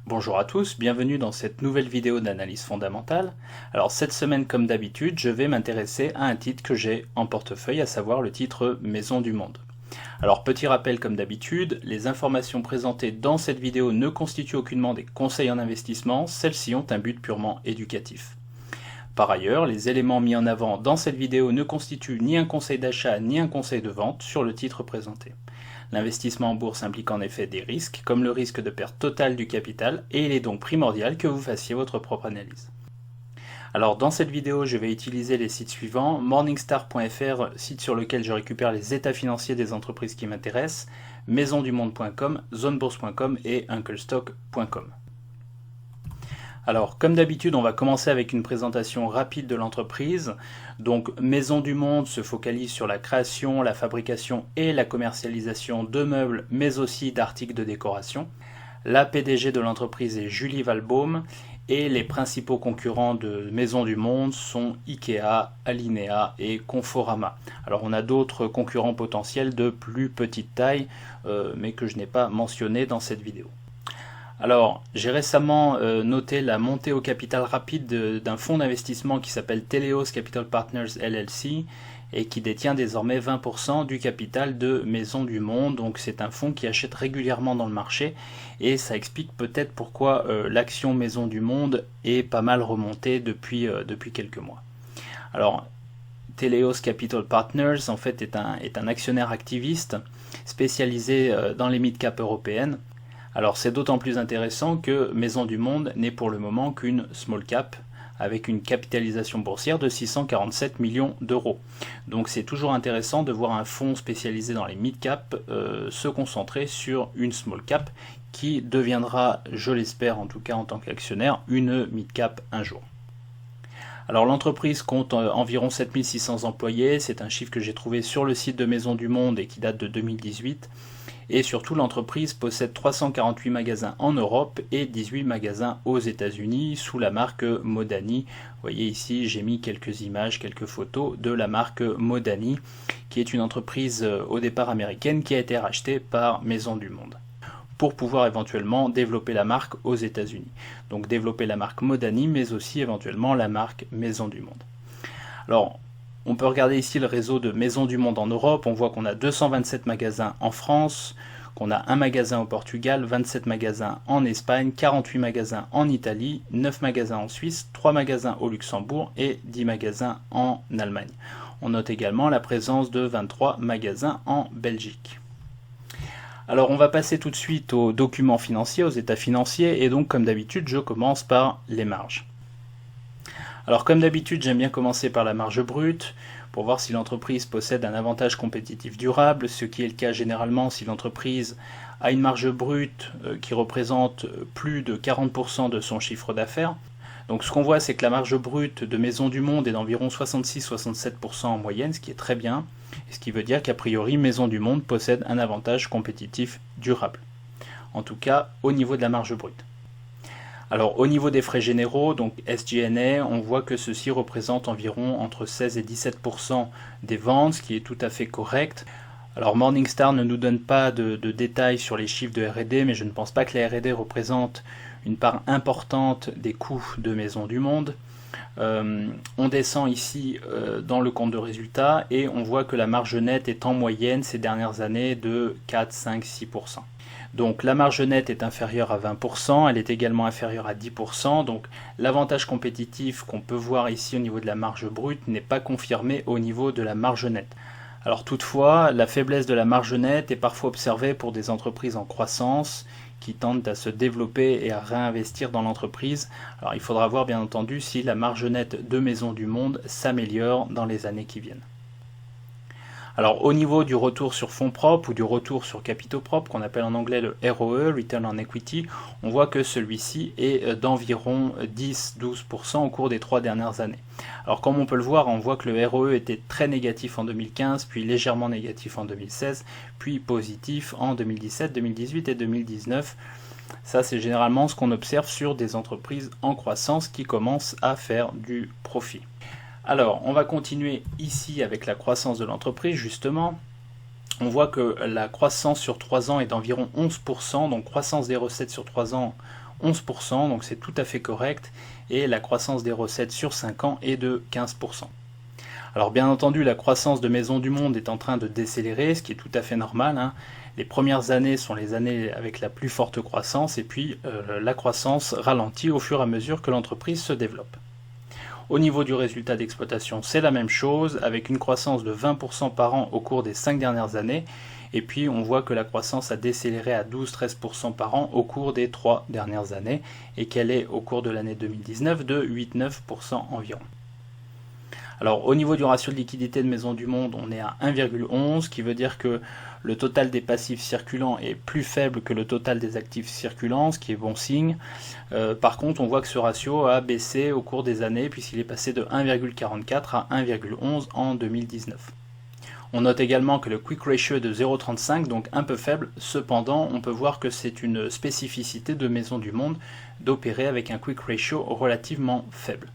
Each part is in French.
Bonjour à tous, bienvenue dans cette nouvelle vidéo d'analyse fondamentale. Alors cette semaine, comme d'habitude, je vais m'intéresser à un titre que j'ai en portefeuille, à savoir le titre Maison du Monde. Alors petit rappel comme d'habitude, les informations présentées dans cette vidéo ne constituent aucunement des conseils en investissement, celles-ci ont un but purement éducatif. Par ailleurs, les éléments mis en avant dans cette vidéo ne constituent ni un conseil d'achat ni un conseil de vente sur le titre présenté. L'investissement en bourse implique en effet des risques, comme le risque de perte totale du capital, et il est donc primordial que vous fassiez votre propre analyse. Alors dans cette vidéo, je vais utiliser les sites suivants: morningstar.fr, site sur lequel je récupère les états financiers des entreprises qui m'intéressent, maisondumonde.com, zonebourse.com et unclestock.com. Alors, comme d'habitude, on va commencer avec une présentation rapide de l'entreprise. Donc, Maison du Monde se focalise sur la création, la fabrication et la commercialisation de meubles, mais aussi d'articles de décoration. La PDG de l'entreprise est Julie Walbaum et les principaux concurrents de Maison du Monde sont Ikea, Alinea et Conforama. Alors, on a d'autres concurrents potentiels de plus petite taille, mais que je n'ai pas mentionné dans cette vidéo. Alors, j'ai récemment noté la montée au capital rapide d'un fonds d'investissement qui s'appelle Teleos Capital Partners LLC et qui détient désormais 20% du capital de Maison du Monde. Donc c'est un fonds qui achète régulièrement dans le marché et ça explique peut-être pourquoi l'action Maison du Monde est pas mal remontée depuis quelques mois. Alors, Teleos Capital Partners en fait est un actionnaire activiste spécialisé dans les mid-cap européennes. Alors c'est d'autant plus intéressant que Maison du Monde n'est pour le moment qu'une small cap avec une capitalisation boursière de 647 millions d'euros. Donc c'est toujours intéressant de voir un fonds spécialisé dans les mid-cap se concentrer sur une small cap qui deviendra, je l'espère en tout cas en tant qu'actionnaire, une mid-cap un jour. Alors l'entreprise compte environ 7600 employés, c'est un chiffre que j'ai trouvé sur le site de Maison du Monde et qui date de 2018. Et surtout, l'entreprise possède 348 magasins en Europe et 18 magasins aux États-Unis sous la marque Modani. Vous voyez ici, j'ai mis quelques images, quelques photos de la marque Modani, qui est une entreprise au départ américaine qui a été rachetée par Maison du Monde pour pouvoir éventuellement développer la marque aux États-Unis. Donc développer la marque Modani, mais aussi éventuellement la marque Maison du Monde. Alors, on peut regarder ici le réseau de Maison du Monde en Europe. On voit qu'on a 227 magasins en France, qu'on a un magasin au Portugal, 27 magasins en Espagne, 48 magasins en Italie, 9 magasins en Suisse, 3 magasins au Luxembourg et 10 magasins en Allemagne. On note également la présence de 23 magasins en Belgique. Alors on va passer tout de suite aux documents financiers, aux états financiers, et donc comme d'habitude je commence par les marges. Alors comme d'habitude, j'aime bien commencer par la marge brute, pour voir si l'entreprise possède un avantage compétitif durable, ce qui est le cas généralement si l'entreprise a une marge brute qui représente plus de 40% de son chiffre d'affaires. Donc ce qu'on voit, c'est que la marge brute de Maison du Monde est d'environ 66-67% en moyenne, ce qui est très bien, et ce qui veut dire qu'a priori Maison du Monde possède un avantage compétitif durable. En tout cas, au niveau de la marge brute. Alors au niveau des frais généraux, donc SG&A, on voit que ceci représente environ entre 16 et 17% des ventes, ce qui est tout à fait correct. Alors Morningstar ne nous donne pas de détails sur les chiffres de R&D, mais je ne pense pas que la R&D représente une part importante des coûts de Maison du Monde. On descend ici dans le compte de résultat et on voit que la marge nette est en moyenne ces dernières années de 4, 5, 6%. Donc la marge nette est inférieure à 20%, elle est également inférieure à 10%, donc l'avantage compétitif qu'on peut voir ici au niveau de la marge brute n'est pas confirmé au niveau de la marge nette. Alors toutefois, la faiblesse de la marge nette est parfois observée pour des entreprises en croissance qui tentent à se développer et à réinvestir dans l'entreprise. Alors il faudra voir bien entendu si la marge nette de Maison du Monde s'améliore dans les années qui viennent. Alors au niveau du retour sur fonds propres ou du retour sur capitaux propres, qu'on appelle en anglais le ROE, Return on Equity, on voit que celui-ci est d'environ 10-12% au cours des 3 dernières années. Alors comme on peut le voir, on voit que le ROE était très négatif en 2015, puis légèrement négatif en 2016, puis positif en 2017, 2018 et 2019. Ça c'est généralement ce qu'on observe sur des entreprises en croissance qui commencent à faire du profit. Alors, on va continuer ici avec la croissance de l'entreprise, justement. On voit que la croissance sur 3 ans est d'environ 11%, donc croissance des recettes sur 3 ans 11%, donc c'est tout à fait correct, et la croissance des recettes sur 5 ans est de 15%. Alors bien entendu, la croissance de Maisons du Monde est en train de décélérer, ce qui est tout à fait normal, hein. Les premières années sont les années avec la plus forte croissance, et puis la croissance ralentit au fur et à mesure que l'entreprise se développe. Au niveau du résultat d'exploitation, c'est la même chose, avec une croissance de 20% par an au cours des 5 dernières années, et puis on voit que la croissance a décéléré à 12-13% par an au cours des 3 dernières années, et qu'elle est au cours de l'année 2019 de 8-9% environ. Alors au niveau du ratio de liquidité de Maisons du Monde, on est à 1,11, ce qui veut dire que le total des passifs circulants est plus faible que le total des actifs circulants, ce qui est bon signe. Par contre, on voit que ce ratio a baissé au cours des années puisqu'il est passé de 1,44 à 1,11 en 2019. On note également que le quick ratio est de 0,35, donc un peu faible. Cependant, on peut voir que c'est une spécificité de Maisons du Monde d'opérer avec un quick ratio relativement faible.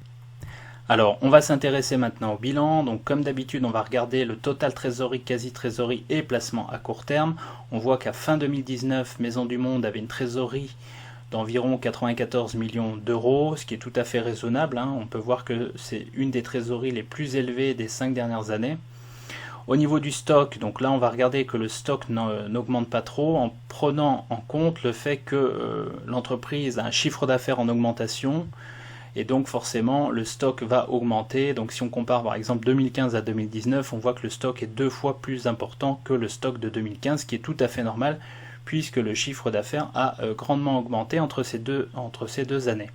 Alors, on va s'intéresser maintenant au bilan. Donc, comme d'habitude, on va regarder le total trésorerie, quasi-trésorerie et placement à court terme. On voit qu'à fin 2019, Maisons du Monde avait une trésorerie d'environ 94 millions d'euros, ce qui est tout à fait raisonnable, hein. On peut voir que c'est une des trésoreries les plus élevées des 5 dernières années. Au niveau du stock, donc là on va regarder que le stock n'augmente pas trop en prenant en compte le fait que l'entreprise a un chiffre d'affaires en augmentation, et donc forcément le stock va augmenter. Donc si on compare par exemple 2015 à 2019, on voit que le stock est 2 fois plus important que le stock de 2015, ce qui est tout à fait normal puisque le chiffre d'affaires a grandement augmenté entre ces deux années.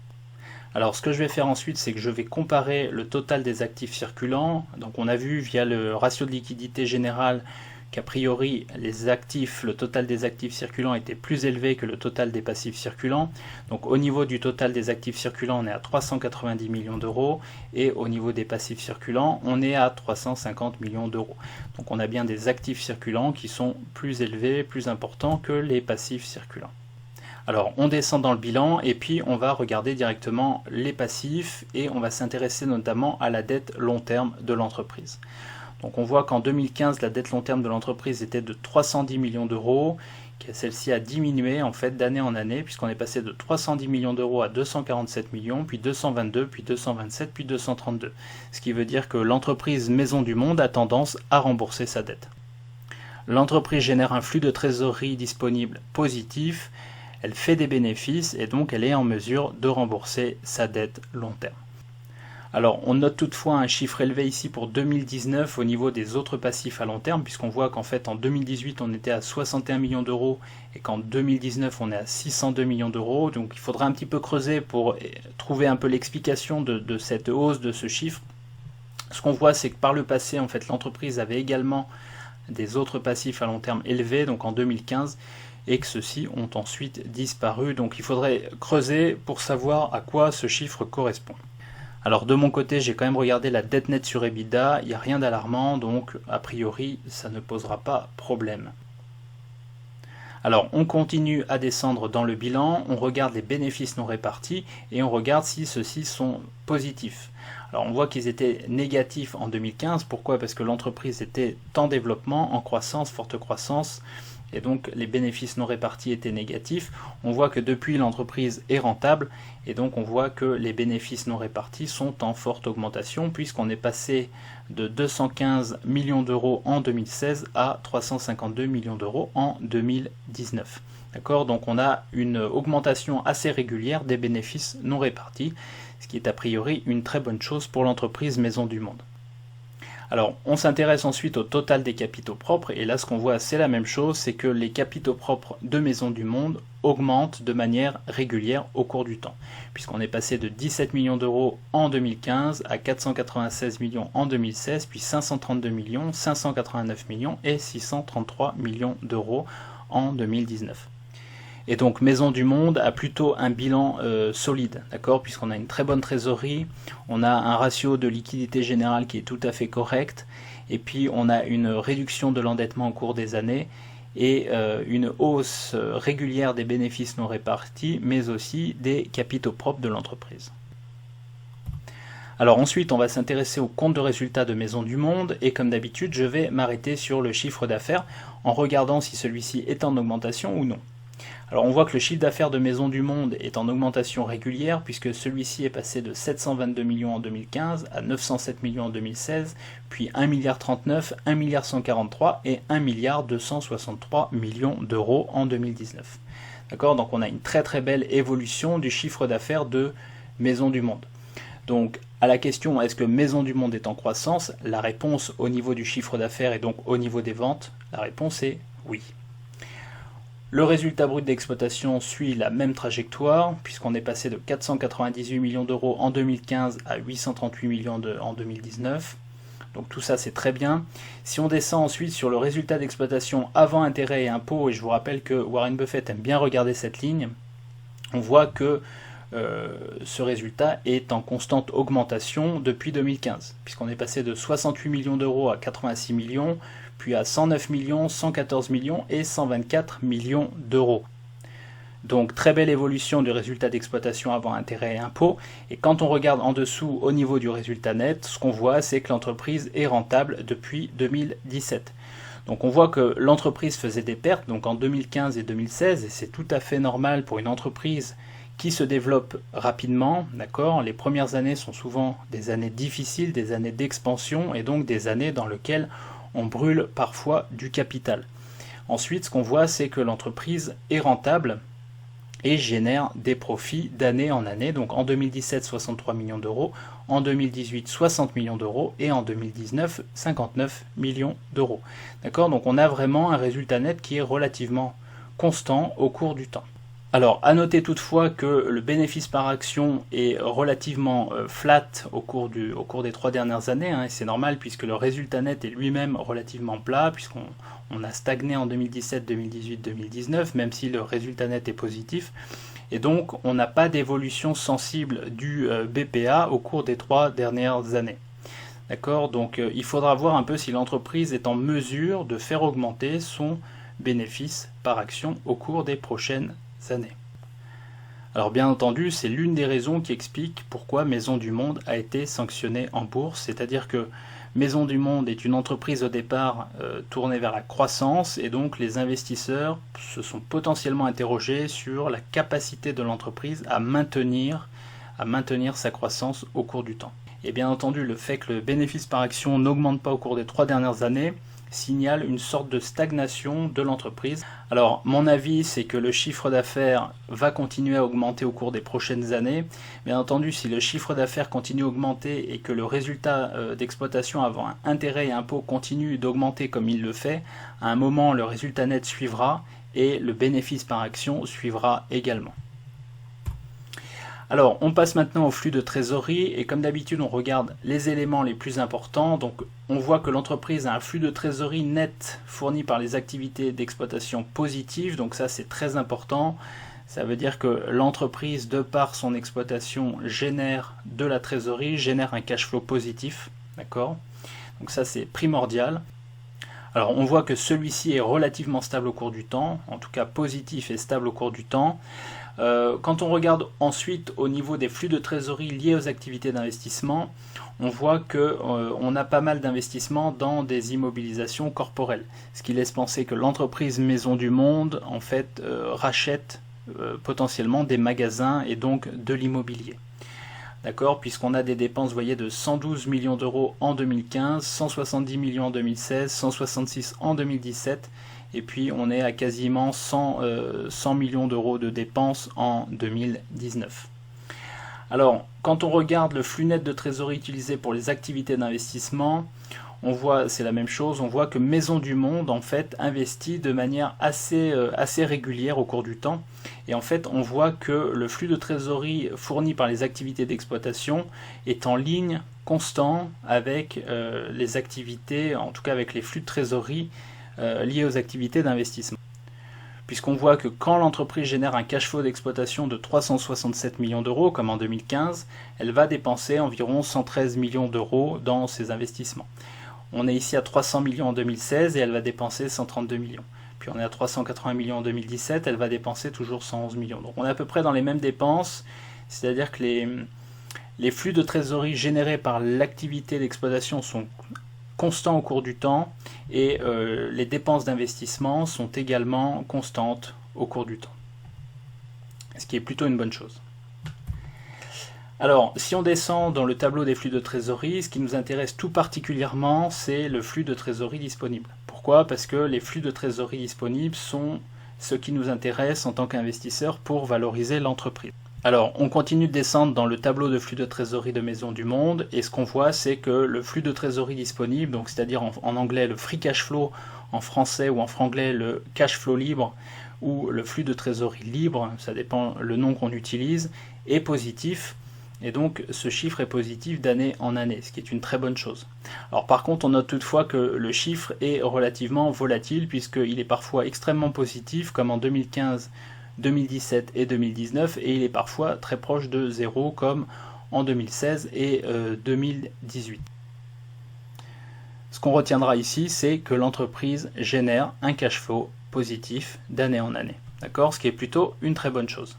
Alors ce que je vais faire ensuite, c'est que je vais comparer le total des actifs circulants. Donc on a vu via le ratio de liquidité général qu'a priori le total des actifs circulants était plus élevé que le total des passifs circulants. Donc au niveau du total des actifs circulants, on est à 390 millions d'euros, et au niveau des passifs circulants, on est à 350 millions d'euros. Donc on a bien des actifs circulants qui sont plus élevés, plus importants que les passifs circulants. Alors on descend dans le bilan et puis on va regarder directement les passifs et on va s'intéresser notamment à la dette long terme de l'entreprise. Donc on voit qu'en 2015, la dette long terme de l'entreprise était de 310 millions d'euros, que celle-ci a diminué en fait d'année en année, puisqu'on est passé de 310 millions d'euros à 247 millions, puis 222, puis 227, puis 232. Ce qui veut dire que l'entreprise Maisons du Monde a tendance à rembourser sa dette. L'entreprise génère un flux de trésorerie disponible positif, elle fait des bénéfices et donc elle est en mesure de rembourser sa dette long terme. Alors on note toutefois un chiffre élevé ici pour 2019 au niveau des autres passifs à long terme, puisqu'on voit qu'en fait en 2018 on était à 61 millions d'euros et qu'en 2019 on est à 602 millions d'euros. Donc il faudra un petit peu creuser pour trouver un peu l'explication de cette hausse de ce chiffre. Ce qu'on voit, c'est que par le passé en fait l'entreprise avait également des autres passifs à long terme élevés, donc en 2015, et que ceux-ci ont ensuite disparu. Donc il faudrait creuser pour savoir à quoi ce chiffre correspond. Alors de mon côté, j'ai quand même regardé la dette nette sur EBITDA, il n'y a rien d'alarmant, donc a priori ça ne posera pas problème. Alors on continue à descendre dans le bilan, on regarde les bénéfices non répartis et on regarde si ceux-ci sont positifs. Alors on voit qu'ils étaient négatifs en 2015, pourquoi? Parce que l'entreprise était en développement, en croissance, forte croissance, et donc les bénéfices non répartis étaient négatifs. On voit que depuis l'entreprise est rentable et donc on voit que les bénéfices non répartis sont en forte augmentation puisqu'on est passé de 215 millions d'euros en 2016 à 352 millions d'euros en 2019. D'accord, donc on a une augmentation assez régulière des bénéfices non répartis, ce qui est a priori une très bonne chose pour l'entreprise Maisons du Monde. Alors, on s'intéresse ensuite au total des capitaux propres, et là ce qu'on voit c'est la même chose, c'est que les capitaux propres de Maisons du Monde augmentent de manière régulière au cours du temps, puisqu'on est passé de 17 millions d'euros en 2015 à 496 millions en 2016, puis 532 millions, 589 millions et 633 millions d'euros en 2019. Et donc Maisons du Monde a plutôt un bilan solide, d'accord, puisqu'on a une très bonne trésorerie, on a un ratio de liquidité générale qui est tout à fait correct, et puis on a une réduction de l'endettement au cours des années, et une hausse régulière des bénéfices non répartis, mais aussi des capitaux propres de l'entreprise. Alors ensuite, on va s'intéresser au compte de résultat de Maisons du Monde, et comme d'habitude, je vais m'arrêter sur le chiffre d'affaires en regardant si celui-ci est en augmentation ou non. Alors on voit que le chiffre d'affaires de Maisons du Monde est en augmentation régulière puisque celui-ci est passé de 722 millions en 2015 à 907 millions en 2016, puis 1,39 milliard, 1,143 milliard et 1,263 milliard d'euros en 2019. D'accord? Donc on a une très très belle évolution du chiffre d'affaires de Maisons du Monde. Donc à la question est-ce que Maisons du Monde est en croissance, la réponse au niveau du chiffre d'affaires et donc au niveau des ventes, la réponse est oui. Le résultat brut d'exploitation suit la même trajectoire, puisqu'on est passé de 498 millions d'euros en 2015 à 838 millions en 2019. Donc tout ça c'est très bien. Si on descend ensuite sur le résultat d'exploitation avant intérêts et impôts, et je vous rappelle que Warren Buffett aime bien regarder cette ligne, on voit que ce résultat est en constante augmentation depuis 2015, puisqu'on est passé de 68 millions d'euros à 86 millions, puis à 109 millions, 114 millions et 124 millions d'euros. Donc très belle évolution du résultat d'exploitation avant intérêts et impôts. Et quand on regarde en dessous au niveau du résultat net, ce qu'on voit c'est que l'entreprise est rentable depuis 2017. Donc on voit que l'entreprise faisait des pertes donc en 2015 et 2016, et c'est tout à fait normal pour une entreprise qui se développe rapidement, d'accord. Les premières années sont souvent des années difficiles, des années d'expansion, et donc des années dans lesquelles on brûle parfois du capital. Ensuite, ce qu'on voit, c'est que l'entreprise est rentable et génère des profits d'année en année. Donc en 2017, 63 millions d'euros, en 2018, 60 millions d'euros et en 2019, 59 millions d'euros. D'accord? Donc on a vraiment un résultat net qui est relativement constant au cours du temps. Alors, à noter toutefois que le bénéfice par action est relativement flat au cours des 3 dernières années, et c'est normal puisque le résultat net est lui-même relativement plat, puisqu'on a stagné en 2017, 2018, 2019, même si le résultat net est positif, et donc on n'a pas d'évolution sensible du BPA au cours des 3 dernières années. D'accord? Donc il faudra voir un peu si l'entreprise est en mesure de faire augmenter son bénéfice par action au cours des prochaines années. Alors bien entendu, c'est l'une des raisons qui explique pourquoi Maisons du Monde a été sanctionnée en bourse, c'est-à-dire que Maisons du Monde est une entreprise au départ tournée vers la croissance, et donc les investisseurs se sont potentiellement interrogés sur la capacité de l'entreprise à maintenir sa croissance au cours du temps. Et bien entendu, le fait que le bénéfice par action n'augmente pas au cours des 3 dernières années signale une sorte de stagnation de l'entreprise. Alors mon avis c'est que le chiffre d'affaires va continuer à augmenter au cours des prochaines années. Bien entendu, si le chiffre d'affaires continue à augmenter et que le résultat d'exploitation avant intérêts et impôts continue d'augmenter comme il le fait, à un moment le résultat net suivra et le bénéfice par action suivra également. Alors, on passe maintenant au flux de trésorerie, et comme d'habitude, on regarde les éléments les plus importants. Donc, on voit que l'entreprise a un flux de trésorerie net fourni par les activités d'exploitation positives. Donc ça, c'est très important. Ça veut dire que l'entreprise, de par son exploitation, génère de la trésorerie, génère un cash flow positif. D'accord? Donc ça, c'est primordial. Alors, on voit que celui-ci est relativement stable au cours du temps, en tout cas positif et stable au cours du temps. Quand on regarde ensuite au niveau des flux de trésorerie liés aux activités d'investissement, on voit qu'on a pas mal d'investissements dans des immobilisations corporelles, ce qui laisse penser que l'entreprise Maisons du Monde en fait rachète potentiellement des magasins et donc de l'immobilier. D'accord, puisqu'on a des dépenses, vous voyez, de 112 millions d'euros en 2015, 170 millions en 2016, 166 en 2017, et puis on est à quasiment 100 millions d'euros de dépenses en 2019. Alors, quand on regarde le flux net de trésorerie utilisé pour les activités d'investissement, on voit, c'est la même chose, on voit que Maisons du Monde en fait investit de manière assez régulière au cours du temps, et en fait on voit que le flux de trésorerie fourni par les activités d'exploitation est en ligne constant avec les activités, en tout cas avec les flux de trésorerie liés aux activités d'investissement. Puisqu'on voit que quand l'entreprise génère un cash flow d'exploitation de 367 millions d'euros, comme en 2015, elle va dépenser environ 113 millions d'euros dans ses investissements. On est ici à 300 millions en 2016 et elle va dépenser 132 millions. Puis on est à 380 millions en 2017, elle va dépenser toujours 111 millions. Donc on est à peu près dans les mêmes dépenses, c'est-à-dire que les flux de trésorerie générés par l'activité d'exploitation sont constants au cours du temps, et les dépenses d'investissement sont également constantes au cours du temps. Ce qui est plutôt une bonne chose. Alors, si on descend dans le tableau des flux de trésorerie, ce qui nous intéresse tout particulièrement, c'est le flux de trésorerie disponible. Pourquoi? Parce que les flux de trésorerie disponibles sont ce qui nous intéresse en tant qu'investisseur pour valoriser l'entreprise. Alors, on continue de descendre dans le tableau de flux de trésorerie de Maisons du Monde, et ce qu'on voit, c'est que le flux de trésorerie disponible, donc c'est-à-dire en anglais le free cash flow, en français ou en franglais le cash flow libre, ou le flux de trésorerie libre, ça dépend le nom qu'on utilise, est positif. Et donc ce chiffre est positif d'année en année, ce qui est une très bonne chose. Alors par contre, on note toutefois que le chiffre est relativement volatile, puisqu'il est parfois extrêmement positif, comme en 2015, 2017 et 2019, et il est parfois très proche de zéro, comme en 2016 et 2018. Ce qu'on retiendra ici, c'est que l'entreprise génère un cash flow positif d'année en année. D'accord? Ce qui est plutôt une très bonne chose.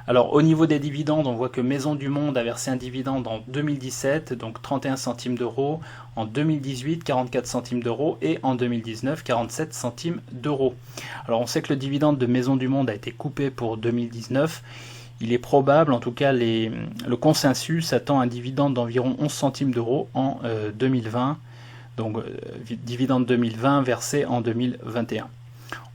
Alors au niveau des dividendes, on voit que Maisons du Monde a versé un dividende en 2017, donc 31 centimes d'euros, en 2018 44 centimes d'euros et en 2019 47 centimes d'euros. Alors on sait que le dividende de Maisons du Monde a été coupé pour 2019. Il est probable, en tout cas le consensus attend un dividende d'environ 11 centimes d'euros en 2020, donc dividende 2020 versé en 2021.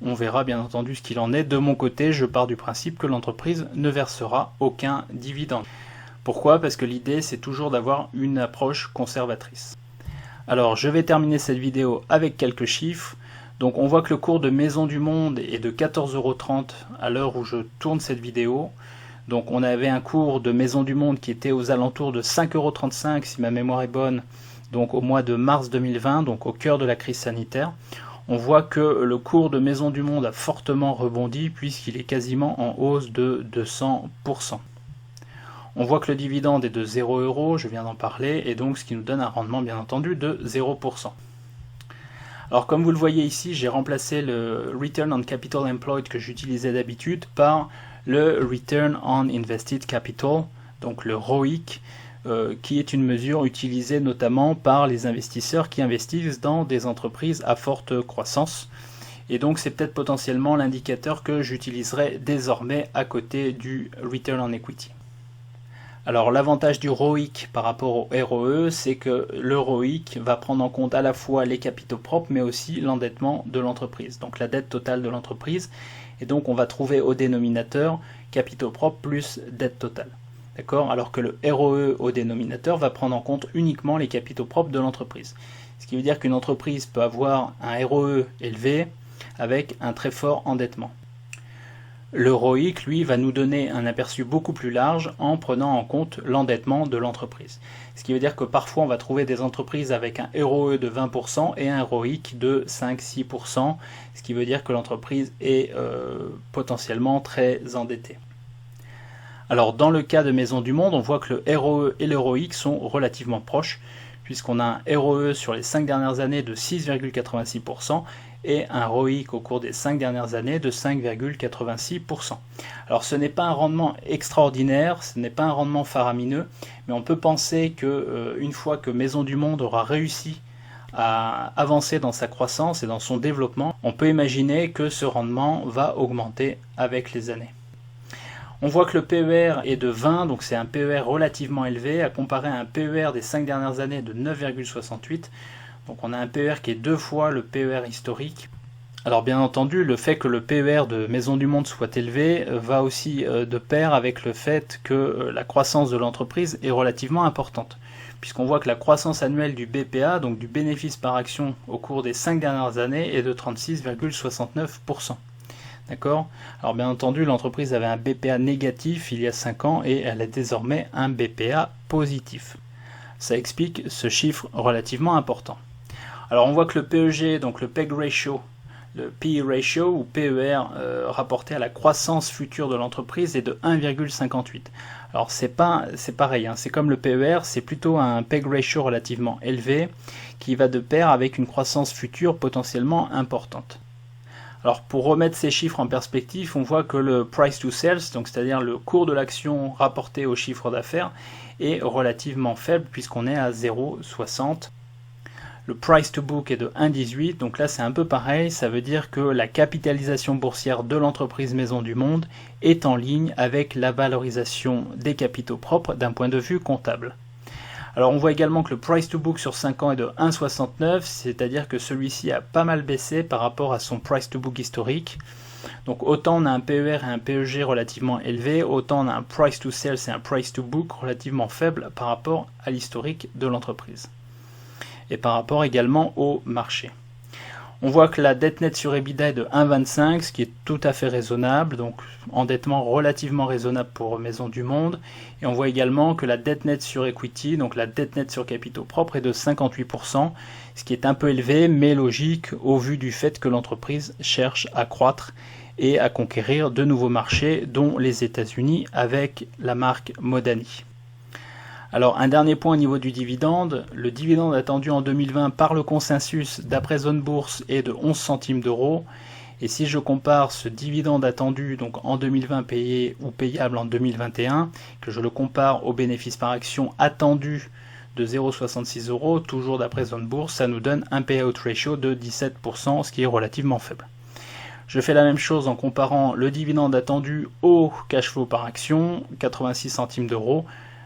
On verra bien entendu ce qu'il en est. De mon côté, je pars du principe que l'entreprise ne versera aucun dividende. Pourquoi? Parce que l'idée, c'est toujours d'avoir une approche conservatrice. Alors, je vais terminer cette vidéo avec quelques chiffres. Donc, on voit que le cours de Maisons du Monde est de 14,30 € à l'heure où je tourne cette vidéo. Donc, on avait un cours de Maisons du Monde qui était aux alentours de 5,35 € si ma mémoire est bonne, donc au mois de mars 2020, donc au cœur de la crise sanitaire. On voit que le cours de Maisons du Monde a fortement rebondi puisqu'il est quasiment en hausse de 200%. On voit que le dividende est de 0 €, je viens d'en parler, et donc ce qui nous donne un rendement bien entendu de 0%. Alors comme vous le voyez ici, j'ai remplacé le Return on Capital Employed que j'utilisais d'habitude par le Return on Invested Capital, donc le ROIC, qui est une mesure utilisée notamment par les investisseurs qui investissent dans des entreprises à forte croissance. Et donc c'est peut-être potentiellement l'indicateur que j'utiliserai désormais à côté du Return on Equity. Alors l'avantage du ROIC par rapport au ROE, c'est que le ROIC va prendre en compte à la fois les capitaux propres mais aussi l'endettement de l'entreprise, donc la dette totale de l'entreprise. Et donc on va trouver au dénominateur capitaux propres plus dette totale. D'accord? Alors que le ROE au dénominateur va prendre en compte uniquement les capitaux propres de l'entreprise. Ce qui veut dire qu'une entreprise peut avoir un ROE élevé avec un très fort endettement. Le ROIC, lui, va nous donner un aperçu beaucoup plus large en prenant en compte l'endettement de l'entreprise. Ce qui veut dire que parfois on va trouver des entreprises avec un ROE de 20% et un ROIC de 5-6%, ce qui veut dire que l'entreprise est potentiellement très endettée. Alors dans le cas de Maisons du Monde, on voit que le ROE et le ROIC sont relativement proches, puisqu'on a un ROE sur les 5 dernières années de 6,86% et un ROIC au cours des 5 dernières années de 5,86%. Alors ce n'est pas un rendement extraordinaire, ce n'est pas un rendement faramineux, mais on peut penser que une fois que Maisons du Monde aura réussi à avancer dans sa croissance et dans son développement, on peut imaginer que ce rendement va augmenter avec les années. On voit que le PER est de 20, donc c'est un PER relativement élevé, à comparer à un PER des 5 dernières années de 9,68. Donc on a un PER qui est 2 fois le PER historique. Alors bien entendu, le fait que le PER de Maisons du Monde soit élevé va aussi de pair avec le fait que la croissance de l'entreprise est relativement importante. Puisqu'on voit que la croissance annuelle du BPA, donc du bénéfice par action au cours des 5 dernières années, est de 36,69%. D'accord? Alors bien entendu, l'entreprise avait un BPA négatif il y a 5 ans et elle a désormais un BPA positif. Ça explique ce chiffre relativement important. Alors on voit que le PEG, donc le PEG ratio, le PE ratio ou PER rapporté à la croissance future de l'entreprise est de 1,58. Alors c'est pareil, hein, c'est comme le PER, c'est plutôt un PEG ratio relativement élevé qui va de pair avec une croissance future potentiellement importante. Alors pour remettre ces chiffres en perspective, on voit que le price to sales, donc c'est-à-dire le cours de l'action rapporté au chiffre d'affaires, est relativement faible puisqu'on est à 0,60. Le price to book est de 1,18, donc là c'est un peu pareil, ça veut dire que la capitalisation boursière de l'entreprise Maisons du Monde est en ligne avec la valorisation des capitaux propres d'un point de vue comptable. Alors on voit également que le price to book sur 5 ans est de 1,69, c'est-à-dire que celui-ci a pas mal baissé par rapport à son price to book historique. Donc autant on a un PER et un PEG relativement élevés, autant on a un price to sales et un price to book relativement faible par rapport à l'historique de l'entreprise. Et par rapport également au marché. On voit que la dette nette sur EBITDA est de 1,25, ce qui est tout à fait raisonnable, donc endettement relativement raisonnable pour Maisons du Monde. Et on voit également que la dette nette sur equity, donc la dette nette sur capitaux propres, est de 58%, ce qui est un peu élevé, mais logique au vu du fait que l'entreprise cherche à croître et à conquérir de nouveaux marchés, dont les États-Unis avec la marque Modani. Alors un dernier point au niveau du dividende, le dividende attendu en 2020 par le consensus d'après Zone Bourse est de 11 centimes d'euros. Et si je compare ce dividende attendu donc en 2020 payé ou payable en 2021, que je le compare au bénéfice par action attendu de 0,66 euros, toujours d'après Zone Bourse, ça nous donne un payout ratio de 17%, ce qui est relativement faible. Je fais la même chose en comparant le dividende attendu au cash flow par action, 86 centimes d'euros.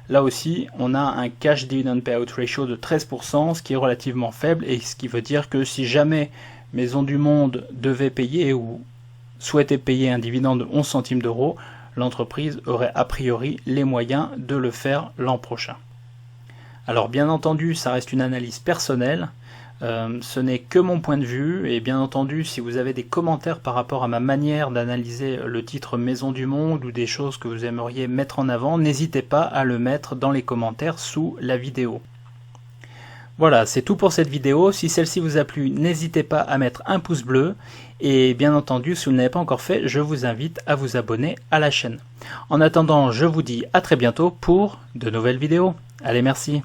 Là aussi, on a un cash dividend payout ratio de 13%, ce qui est relativement faible, et ce qui veut dire que si jamais Maisons du Monde devait payer ou souhaitait payer un dividende de 11 centimes d'euros, l'entreprise aurait a priori les moyens de le faire l'an prochain. Alors bien entendu, ça reste une analyse personnelle, ce n'est que mon point de vue, et bien entendu, si vous avez des commentaires par rapport à ma manière d'analyser le titre Maisons du Monde ou des choses que vous aimeriez mettre en avant, n'hésitez pas à le mettre dans les commentaires sous la vidéo. Voilà, c'est tout pour cette vidéo. Si celle-ci vous a plu, n'hésitez pas à mettre un pouce bleu, et bien entendu, si vous ne l'avez pas encore fait, je vous invite à vous abonner à la chaîne. En attendant, je vous dis à très bientôt pour de nouvelles vidéos. Allez, merci.